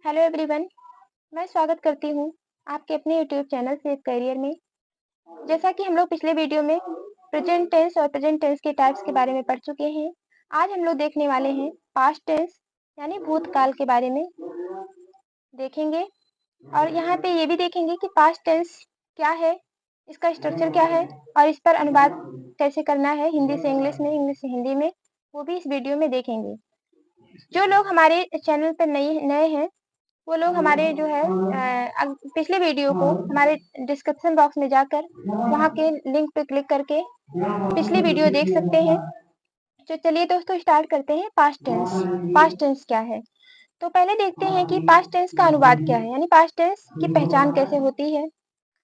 Hello everyone, मैं स्वागत करती हूँ आपके अपने यूट्यूब चैनल सेव करियर में। जैसा कि हम लोग पिछले वीडियो में प्रेजेंट टेंस और प्रेजेंट टेंस के टाइप्स के बारे में पढ़ चुके हैं। आज हम लोग देखने वाले हैं पास्ट टेंस यानी भूतकाल के बारे में देखेंगे और यहाँ पे ये भी देखेंगे कि पास्ट टेंस क्या है, इसका स्ट्रक्चर क्या है और इस पर अनुवाद कैसे करना है हिंदी से इंग्लिश में, इंग्लिश से हिंदी में, वो भी इस वीडियो में देखेंगे। जो लोग हमारे चैनल पर नए हैं वो लोग हमारे जो है पिछले वीडियो को हमारे डिस्क्रिप्शन बॉक्स में जाकर वहाँ के लिंक पे क्लिक करके पिछली वीडियो देख सकते हैं। तो चलिए दोस्तों स्टार्ट करते हैं पास्ट टेंस। पास्ट टेंस क्या है? तो पहले देखते हैं कि पास्ट टेंस का अनुवाद क्या है, यानी पास्ट टेंस की पहचान कैसे होती है,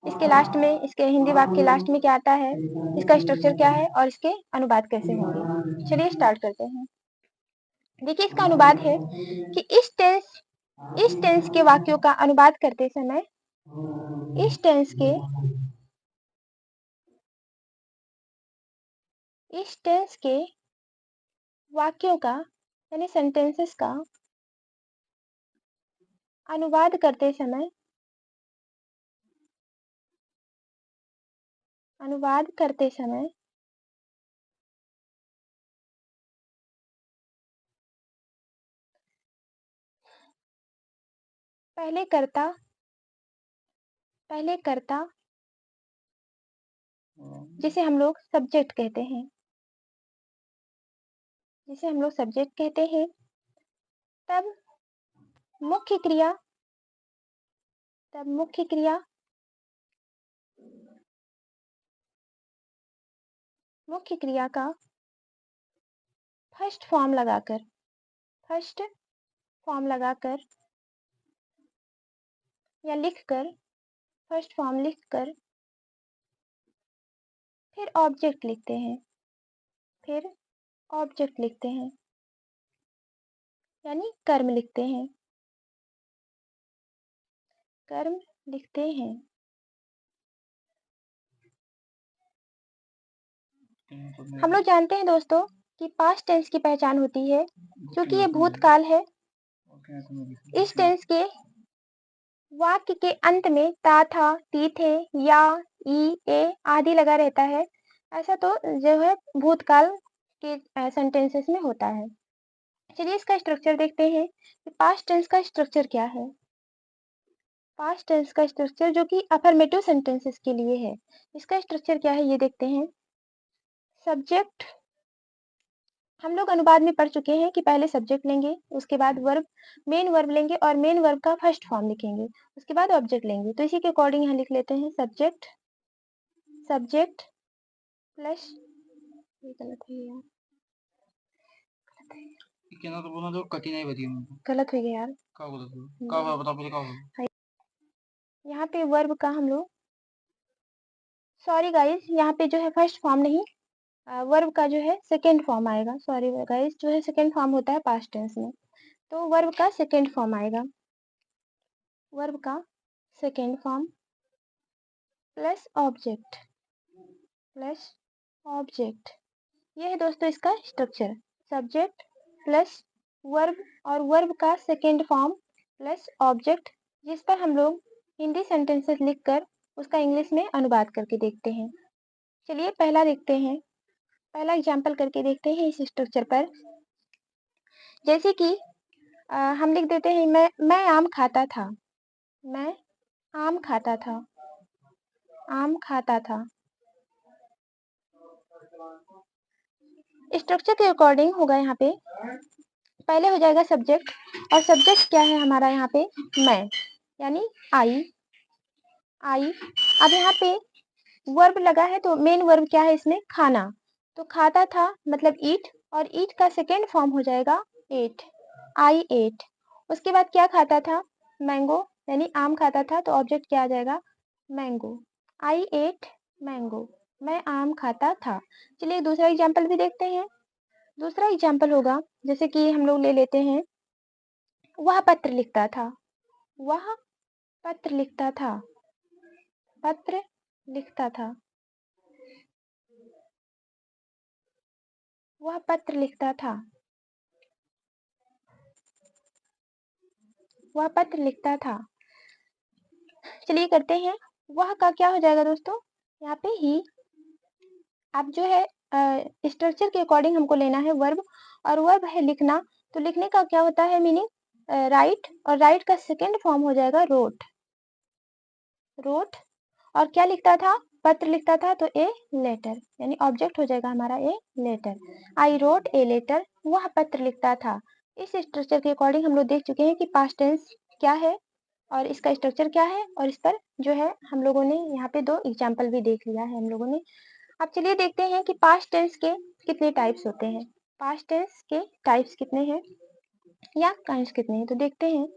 इसके लास्ट में, इसके हिंदी वाक्य के लास्ट में क्या आता है, इसका स्ट्रक्चर क्या है और इसके अनुवाद कैसे होंगे। चलिए स्टार्ट करते हैं। देखिए इसका अनुवाद है कि इस टेंस के वाक्यों का अनुवाद करते समय इस टेंस के वाक्यों का यानी सेंटेंसेस का अनुवाद करते समय पहले कर्ता जिसे हम लोग सब्जेक्ट कहते हैं, तब मुख्य क्रिया का फर्स्ट फॉर्म लगाकर या लिखकर, फर्स्ट फॉर्म लिखकर फिर ऑब्जेक्ट लिखते हैं यानी कर्म लिखते हैं। हम लोग जानते हैं दोस्तों कि पास्ट टेंस की पहचान होती है क्योंकि ये भूतकाल है। इस टेंस के वाक्य के अंत में ता, था, ती, थे, या, ई, ए आदि लगा रहता है। ऐसा तो जो है भूतकाल के सेंटेंसेस में होता है। चलिए इसका स्ट्रक्चर देखते हैं कि पास्ट टेंस का स्ट्रक्चर क्या है। पास्ट टेंस का स्ट्रक्चर जो कि अफर्मेटिव सेंटेंसेस के लिए है, इसका स्ट्रक्चर क्या है ये देखते हैं। सब्जेक्ट हम लोग अनुवाद में पढ़ चुके हैं कि पहले सब्जेक्ट लेंगे, उसके बाद वर्ब, मेन वर्ब लेंगे और मेन वर्ब का फर्स्ट फॉर्म लिखेंगे, उसके बाद ऑब्जेक्ट लेंगे। तो इसी के अकॉर्डिंग यहाँ लिख लेते हैं सब्जेक्ट प्लस, ये गलत है यार, तो बोलना तो कठिनाई बची मुझे, गलत हो गया यार, क्या बोला तू, क्या हुआ बता मुझे, क्या हुआ। यहाँ पे वर्ब का हम लोग, सॉरी गाइस, यहाँ पे जो है फर्स्ट फॉर्म नहीं, वर्ब का जो है सेकेंड फॉर्म आएगा। सॉरी गाइस, जो है सेकेंड फॉर्म होता है पास्ट टेंस में, तो वर्ब का सेकेंड फॉर्म आएगा, वर्ब का सेकेंड फॉर्म प्लस ऑब्जेक्ट ये है दोस्तों इसका स्ट्रक्चर। सब्जेक्ट प्लस वर्ब और वर्ब का सेकेंड फॉर्म प्लस ऑब्जेक्ट, जिस पर हम लोग हिंदी सेंटेंसेस लिखकर उसका इंग्लिश में अनुवाद करके देखते हैं। चलिए पहला देखते हैं, पहला एग्जाम्पल करके देखते हैं इस स्ट्रक्चर पर। जैसे कि हम लिख देते हैं मैं आम खाता था, मैं आम खाता था, स्ट्रक्चर के अकॉर्डिंग होगा यहाँ पे, पहले हो जाएगा सब्जेक्ट और सब्जेक्ट क्या है हमारा यहाँ पे, मैं यानी आई। अब यहाँ पे वर्ब लगा है तो मेन वर्ब क्या है इसमें, खाना। तो खाता था मतलब ईट, और ईट का सेकेंड फॉर्म हो जाएगा एट, आई एट। उसके बाद क्या खाता था, मैंगो, यानी आम खाता था, तो ऑब्जेक्ट क्या आ जाएगा, मैंगो, आई एट मैंगो, मैं आम खाता था। चलिए दूसरा एग्जाम्पल भी देखते हैं। दूसरा एग्जाम्पल होगा, जैसे कि हम लोग ले लेते हैं, वह पत्र लिखता था, वह पत्र लिखता था, वह पत्र लिखता था, वह पत्र लिखता था। चलिए करते हैं। वह का क्या हो जाएगा दोस्तों? यहाँ पे ही आप जो है स्ट्रक्चर के अकॉर्डिंग हमको लेना है वर्ब, और वर्ब है लिखना, तो लिखने का क्या होता है मीनिंग? राइट, और राइट का सेकंड फॉर्म हो जाएगा रोट। रोट, और क्या लिखता था? पत्र लिखता था, तो ए लेटर, यानी ऑब्जेक्ट हो जाएगा हमारा a letter. I wrote a letter, वह पत्र लिखता था। इस स्ट्रक्चर के अकॉर्डिंग हम लोग देख चुके हैं कि पास्ट टेंस क्या है और इसका स्ट्रक्चर क्या है, और इस पर जो है हम लोगों ने यहाँ पे 2 एग्जाम्पल भी देख लिया है हम लोगों ने। अब चलिए देखते हैं कि पास्ट टेंस के कितने टाइप्स होते हैं। पास्ट टेंस के टाइप्स कितने हैं या काइंड्स कितने हैं, तो देखते हैं।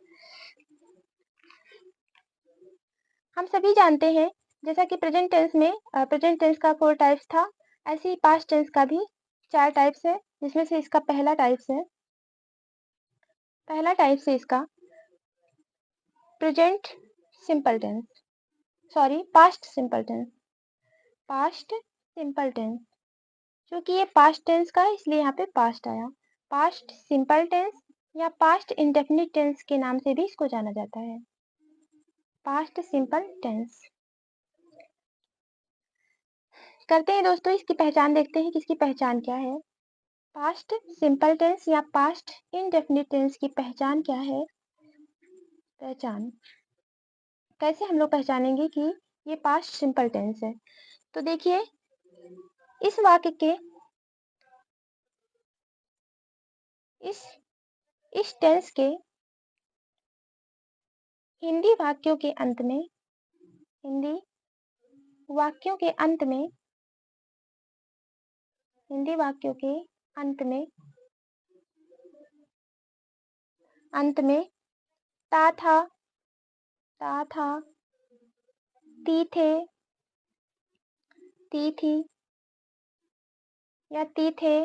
हम सभी जानते हैं जैसा कि प्रेजेंट टेंस में प्रेजेंट टेंस का 4 टाइप्स था, ऐसे ही पास्ट टेंस का भी 4 टाइप्स है, जिसमें से इसका पहला टाइप्स है इसका present simple tense, sorry past simple tense. Past simple tense, क्योंकि ये पास्ट टेंस का है इसलिए यहाँ पे पास्ट आया। पास्ट सिंपल टेंस या पास्ट इंडेफिनिट टेंस के नाम से भी इसको जाना जाता है, पास्ट सिंपल टेंस। करते हैं दोस्तों, इसकी पहचान देखते हैं कि इसकी पहचान क्या है। पास्ट सिंपल टेंस या पास्ट इंडेफिनिट टेंस की पहचान क्या है? पहचान कैसे हम लोग पहचानेंगे कि ये पास्ट सिंपल टेंस है? तो देखिए, इस वाक्य के इस टेंस के हिंदी वाक्यों के अंत में, हिंदी वाक्यों के अंत में, हिंदी वाक्यों के अंत में ता था, ती थे, ती थी या ती थे,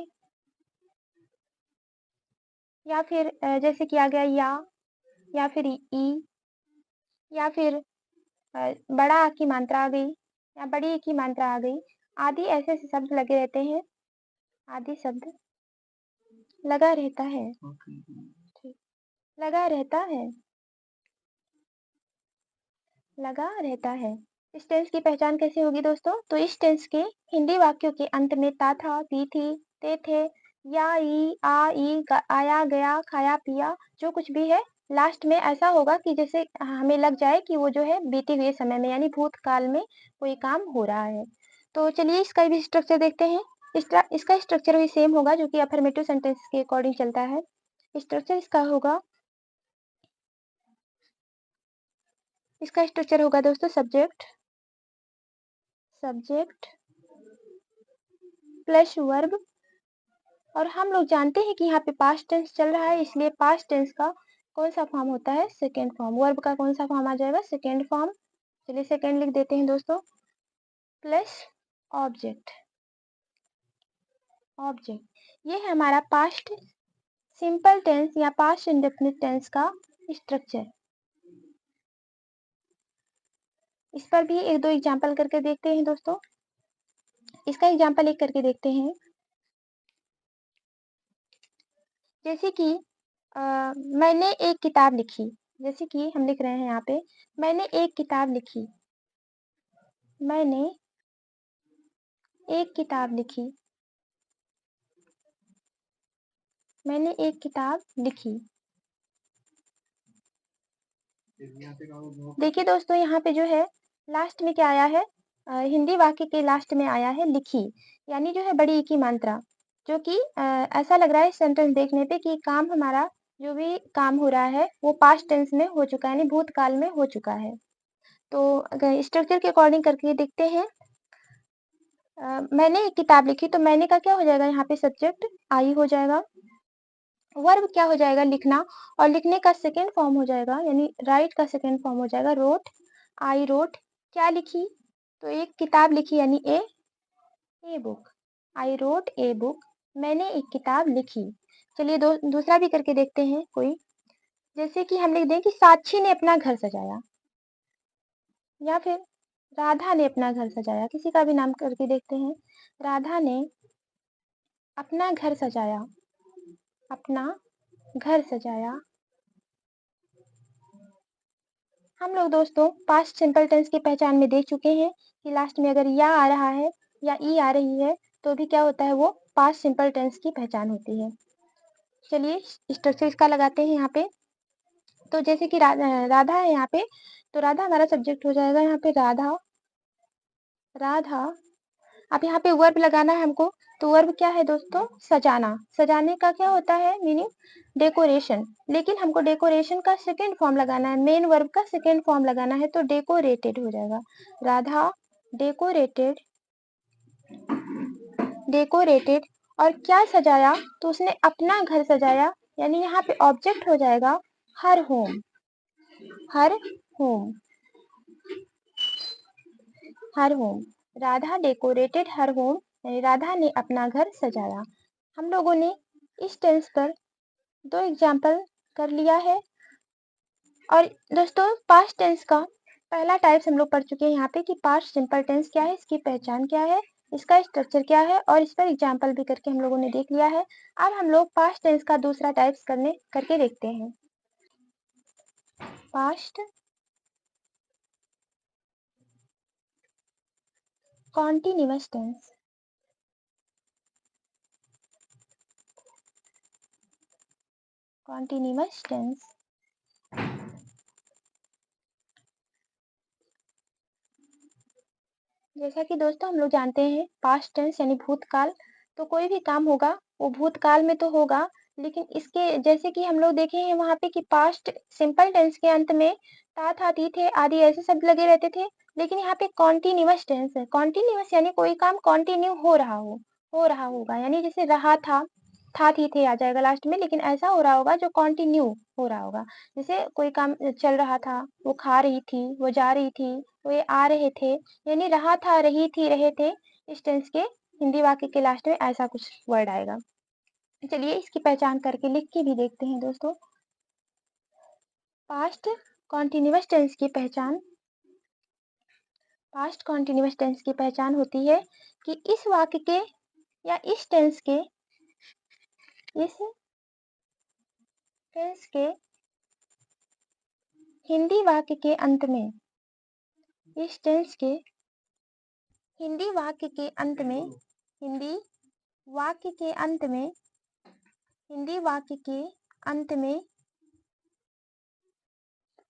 या फिर जैसे कि आ गया या फिर ई, या फिर बड़ा आ की मात्रा आ गई या बड़ी ई की मात्रा आ गई, आदि ऐसे शब्द लगे रहते हैं, आदि शब्द लगा रहता है, लगा रहता है, लगा रहता है। इस टेंस की पहचान कैसे होगी दोस्तों? तो इस टेंस के हिंदी वाक्यों के अंत में ता था, ती थी, ते थे, या ई, आ ई, आया गया, खाया पिया, जो कुछ भी है, लास्ट में ऐसा होगा कि जैसे हमें लग जाए कि वो जो है बीते हुए समय में यानी भूतकाल में कोई काम हो रहा है। तो चलिए इसका भी स्ट्रक्चर देखते हैं। इसका स्ट्रक्चर भी सेम होगा जो कि अफर्मेटिव सेंटेंस के अकॉर्डिंग चलता है। स्ट्रक्चर इसका होगा, इसका स्ट्रक्चर होगा दोस्तों सब्जेक्ट, सब्जेक्ट प्लस वर्ब, और हम लोग जानते हैं कि यहाँ पे पास्ट टेंस चल रहा है इसलिए पास्ट टेंस का कौन सा फॉर्म होता है? Second form. वर्ब का कौन सा फॉर्म आ जाएगा? Second form. चलिए सेकेंड लिख देते हैं दोस्तों, प्लस ऑब्जेक्ट, ऑब्जेक्ट। ये है हमारा पास्ट सिंपल टेंस या पास्ट इंडेफिनिट टेंस का स्ट्रक्चर। इस पर भी एक दो एग्जाम्पल करके देखते हैं दोस्तों। इसका एग्जाम्पल एक करके देखते हैं। जैसे कि मैंने एक किताब लिखी, जैसे कि हम लिख रहे हैं यहाँ पे, मैंने एक किताब लिखी, मैंने एक किताब लिखी, मैंने एक किताब लिखी। देखिए दोस्तों, यहाँ पे जो है लास्ट में क्या आया है? हिंदी वाक्य के लास्ट में आया है लिखी, यानी जो है बड़ी ई की मात्रा, जो कि ऐसा लग रहा है सेंटेंस देखने पे कि काम हमारा जो भी काम हो रहा है वो पास्ट टेंस में हो चुका है, यानी भूतकाल में हो चुका है। तो स्ट्रक्चर के अकॉर्डिंग करके देखते हैं। मैंने एक किताब लिखी, तो मैंने का क्या हो जाएगा यहाँ पे? सब्जेक्ट आई हो जाएगा। वर्ब क्या हो जाएगा? लिखना, और लिखने का सेकेंड फॉर्म हो जाएगा यानी राइट का सेकेंड फॉर्म हो जाएगा रोट। आई रोट, क्या लिखी? तो एक किताब लिखी यानी a book, I wrote a book, मैंने एक किताब लिखी। चलिए दूसरा भी करके देखते हैं कोई। जैसे कि हम लिख दें कि साक्षी ने अपना घर सजाया, या फिर राधा ने अपना घर सजाया, किसी का भी नाम करके देखते हैं। राधा ने अपना घर सजाया, अपना घर सजाया, हम लोग दोस्तों पास्ट सिंपल टेंस की पहचान में देख चुके हैं कि लास्ट में अगर या आ रहा है या ई आ रही है तो भी क्या होता है, वो पास्ट सिंपल टेंस की पहचान होती है। चलिए स्ट्रक्चर इसका लगाते हैं यहाँ पे। तो जैसे कि राधा है यहाँ पे, तो राधा हमारा सब्जेक्ट हो जाएगा यहाँ पे राधा। राधा, अब यहाँ पे वर्ब लगाना है हमको, तो वर्ब क्या है दोस्तों, सजाना। सजाने का क्या होता है मीनिंग, डेकोरेशन। लेकिन हमको डेकोरेशन का सेकेंड फॉर्म लगाना है, मेन वर्ब का सेकेंड फॉर्म लगाना है, तो डेकोरेटेड हो जाएगा। Radha decorated, decorated. और क्या सजाया, तो उसने अपना घर सजाया, यानी यहाँ पे ऑब्जेक्ट हो जाएगा हर होम। हर होम, हर होम। राधा डेकोरेटेड हर होम, यानी राधा ने अपना घर सजाया। हम लोगों ने इस टेंस पर 2 एग्जाम्पल कर लिया है। और दोस्तों पास्ट टेंस का पहला टाइप्स हम लोग पढ़ चुके हैं यहाँ पे कि पास्ट सिंपल टेंस क्या है, इसकी पहचान क्या है, इसका स्ट्रक्चर क्या है, और इस पर एग्जाम्पल भी करके हम लोगों ने देख लिया है। अब हम लोग पास्ट टेंस का दूसरा टाइप्स करके देखते हैं। Past continuous tense. Continuous tense, जैसा कि दोस्तों हम लोग जानते हैं पास्ट टेंस यानी भूतकाल, तो कोई भी काम होगा वो भूतकाल में तो होगा, लेकिन इसके जैसे कि हम लोग देखे हैं वहां पे कि पास्ट सिंपल टेंस के अंत में ता था ती थे आदि ऐसे शब्द लगे रहते थे, लेकिन यहाँ पे कॉन्टिन्यूअस टेंस है। कॉन्टिन्यूअस यानी कोई काम कॉन्टिन्यू हो रहा होगा, यानी जैसे रहा था थी थे आ जाएगा लास्ट में, लेकिन ऐसा हो रहा होगा जो कॉन्टिन्यू हो रहा होगा। जैसे कोई काम चल रहा था, वो खा रही थी, वो जा रही थी, वो ये आ रहे थे, यानी रहा था, रही थी, रहे थे। इस टेंस के हिंदी वाक्य के लास्ट में ऐसा कुछ वर्ड आएगा। चलिए इसकी पहचान करके लिख के भी देखते हैं दोस्तों। पास्ट कॉन्टिन्यूअस टेंस की पहचान, पास्ट कॉन्टिन्यूअस टेंस की पहचान होती है कि इस वाक्य के या इस टेंस के, इस टेंस के हिंदी वाक्य के अंत में, इस टेंस के हिंदी वाक्य के अंत में, हिंदी वाक्य के अंत में, हिंदी वाक्य के अंत में,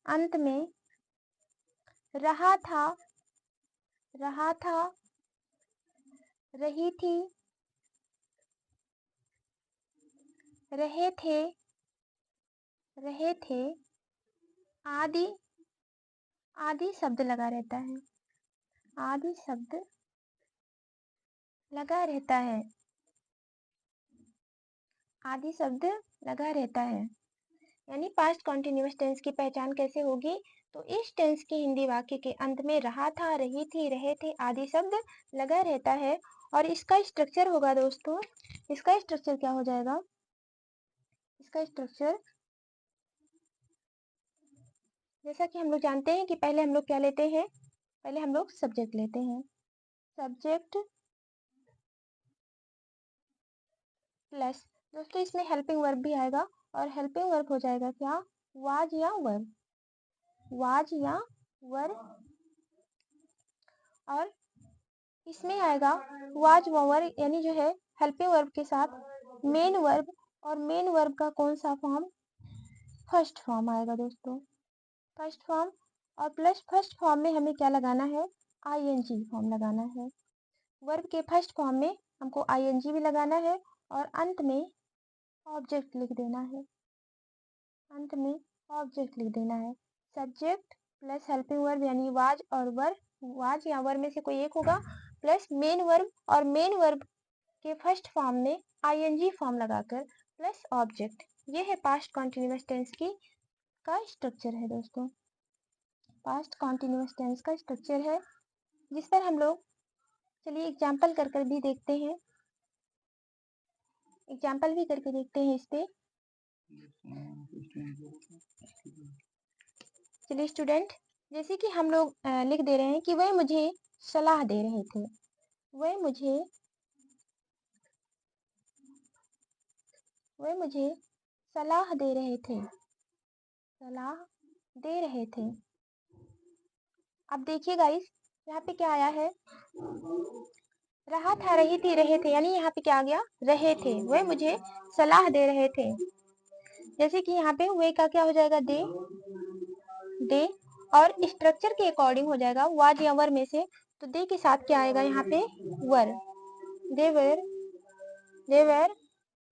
अंत में रहा था, रहा था, रही थी, रहे थे, रहे थे, आदि आदि शब्द लगा रहता है। आदि शब्द लगा रहता है। आदि शब्द लगा रहता है, यानी पास्ट कॉन्टिन्यूअस टेंस की पहचान कैसे होगी, तो इस टेंस के हिंदी वाक्य के अंत में रहा था, रही थी, रहे थे आदि शब्द लगा रहता है। और इसका स्ट्रक्चर होगा दोस्तों, इसका स्ट्रक्चर क्या हो जाएगा, इसका स्ट्रक्चर जैसा कि हम लोग जानते हैं कि पहले हम लोग क्या लेते हैं, पहले हम लोग सब्जेक्ट लेते हैं। सब्जेक्ट प्लस दोस्तों इसमें हेल्पिंग वर्ब भी आएगा, और हेल्पिंग वर्ब हो जाएगा क्या, वाज या वर, वाज या वर। और इसमें आएगा वाज वर, यानी जो है हेल्पिंग वर्ब के साथ मेन वर्ब, और मेन वर्ब का कौन सा फॉर्म, फर्स्ट फॉर्म आएगा दोस्तों, फर्स्ट फॉर्म। और प्लस फर्स्ट फॉर्म में हमें क्या लगाना है, आईएनजी फॉर्म लगाना है। वर्ब के फर्स्ट फॉर्म में हमको आईएनजी भी लगाना है, और अंत में ऑब्जेक्ट लिख देना है, अंत में ऑब्जेक्ट लिख देना है। सब्जेक्ट प्लस हेल्पिंग वर्ब यानी वाज और वर, वाज या वर में से कोई एक होगा, प्लस मेन वर्ब, और मेन वर्ब के फर्स्ट फॉर्म में आईएनजी फॉर्म लगाकर प्लस ऑब्जेक्ट। ये है पास्ट कॉन्टिन्यूअस टेंस की का स्ट्रक्चर है दोस्तों। पास्ट कॉन्टिन्यूअस टेंस का स्ट्रक्चर है, जिस पर हम लोग चलिए एग्जाम्पल कर भी देखते हैं, एग्जाम्पल भी करके देखते हैं इस पे। चलिए स्टूडेंट, जैसे कि हम लोग लिख दे रहे हैं कि वह मुझे सलाह दे रहे थे, वह मुझे, वह मुझे सलाह दे रहे थे, सलाह दे रहे थे। अब देखिए गाइस, यहाँ पे क्या आया है, रहा था, रही थी, रहे थे, यानी यहाँ पे क्या आ गया, रहे थे, वे मुझे सलाह दे रहे थे। जैसे कि यहाँ पे वे का क्या हो जाएगा, दे, और स्ट्रक्चर के अकॉर्डिंग हो जाएगा वाज या वर में से, तो दे के साथ क्या आएगा यहाँ पे, वर, देवर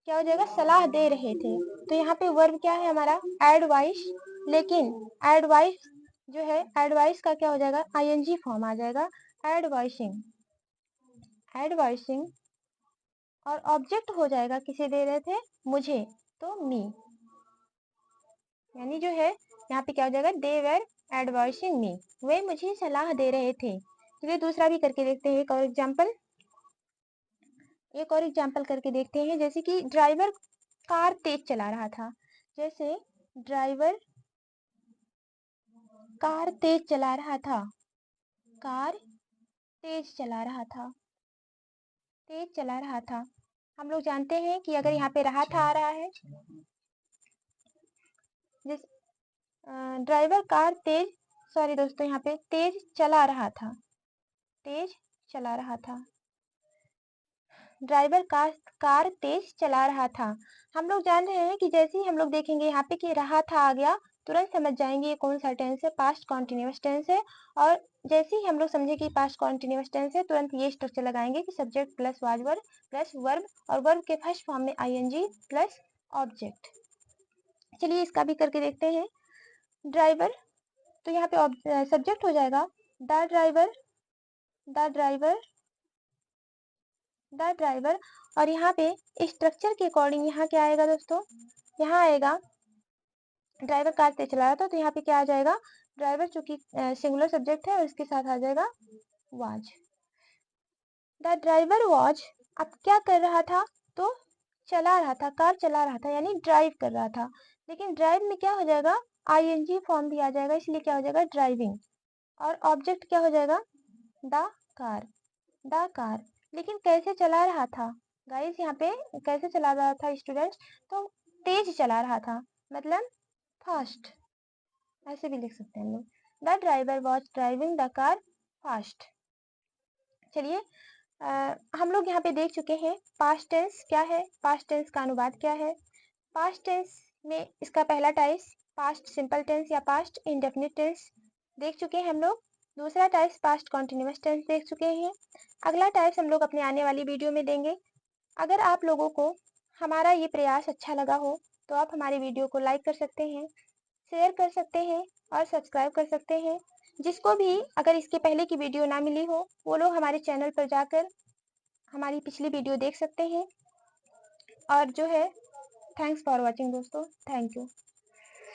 क्या हो जाएगा, सलाह दे रहे थे। तो यहाँ पे वर्ब क्या है हमारा, एडवाइस, लेकिन एडवाइस जो है, एडवाइस का क्या हो जाएगा, आईएनजी फॉर्म आ जाएगा, एडवाइसिंग, एडवाइसिंग, और ऑब्जेक्ट हो जाएगा, किसे दे रहे थे, मुझे, तो मी, यानी जो है यहाँ पे क्या हो जाएगा, दे वर एडवाइसिंग मी, वे मुझे सलाह दे रहे थे। चलिए दूसरा भी करके देखते हैं, एक और एग्जाम्पल करके देखते हैं। जैसे कि ड्राइवर कार तेज चला रहा था, जैसे ड्राइवर कार तेज चला रहा था, कार तेज चला रहा था, तेज चला रहा था। हम लोग जानते हैं कि अगर यहाँ पे रहा था आ रहा है, जिस ड्राइवर कार तेज, सॉरी दोस्तों, यहाँ पे तेज चला रहा था, तेज चला रहा था, ड्राइवर कार तेज चला रहा था। हम लोग जान रहे हैं कि जैसे ही हम लोग देखेंगे यहाँ पे कि रहा था आ गया, तुरंत समझ जाएंगे ये कौन सा टेंस है, पास्ट कॉन्टिन्यूअस टेंस है। और जैसे ही हम लोग समझे कि पास्ट कॉन्टिन्यूअस टेंस है, तुरंत ये स्ट्रक्चर लगाएंगे कि subject plus was verb plus verb, और वर्ब के फर्स्ट फॉर्म में आईएनजी प्लस ऑब्जेक्ट। चलिए इसका भी करके देखते हैं। ड्राइवर, तो यहाँ पे सब्जेक्ट हो जाएगा the driver, the driver, the driver, और यहाँ पे स्ट्रक्चर के अकॉर्डिंग यहाँ क्या आएगा दोस्तों, यहाँ आएगा ड्राइवर कार तेज चला रहा था, तो यहाँ पे क्या आ जाएगा, ड्राइवर चूंकि सिंगुलर सब्जेक्ट है और इसके साथ आ जाएगा वाज। द ड्राइवर वाज, अब क्या कर रहा था, तो चला रहा था, कार चला रहा था, यानी ड्राइव कर रहा था। लेकिन ड्राइव में क्या हो जाएगा, आईएनजी फॉर्म भी आ जाएगा, इसलिए क्या हो जाएगा, ड्राइविंग, और ऑब्जेक्ट क्या हो जाएगा, द कार, द कार। लेकिन कैसे चला रहा था गाइस, यहाँ पे कैसे चला रहा था स्टूडेंट्स, तो तेज चला रहा था, मतलब फास्ट, ऐसे भी लिख सकते हैं हम लोग, the driver was driving the car fast. चलिए हम लोग यहाँ पे देख चुके हैं पास्ट टेंस क्या है, पास्ट टेंस का अनुवाद क्या है। पास्ट टेंस में इसका पहला टाइप्स पास्ट सिंपल टेंस या पास्ट इंडेफिनिट टेंस देख चुके हैं हम लोग। दूसरा टाइप्स पास्ट कॉन्टिन्यूअस टेंस देख चुके हैं। अगला टाइप्स हम लोग अपने आने वाली वीडियो में देंगे। अगर आप लोगों को हमारा ये प्रयास अच्छा लगा हो तो आप हमारी वीडियो को लाइक कर सकते हैं, शेयर कर सकते हैं और सब्सक्राइब कर सकते हैं। जिसको भी अगर इसके पहले की वीडियो ना मिली हो, वो लोग हमारे चैनल पर जाकर हमारी पिछली वीडियो देख सकते हैं। और जो है, थैंक्स फॉर वॉचिंग दोस्तों, थैंक यू।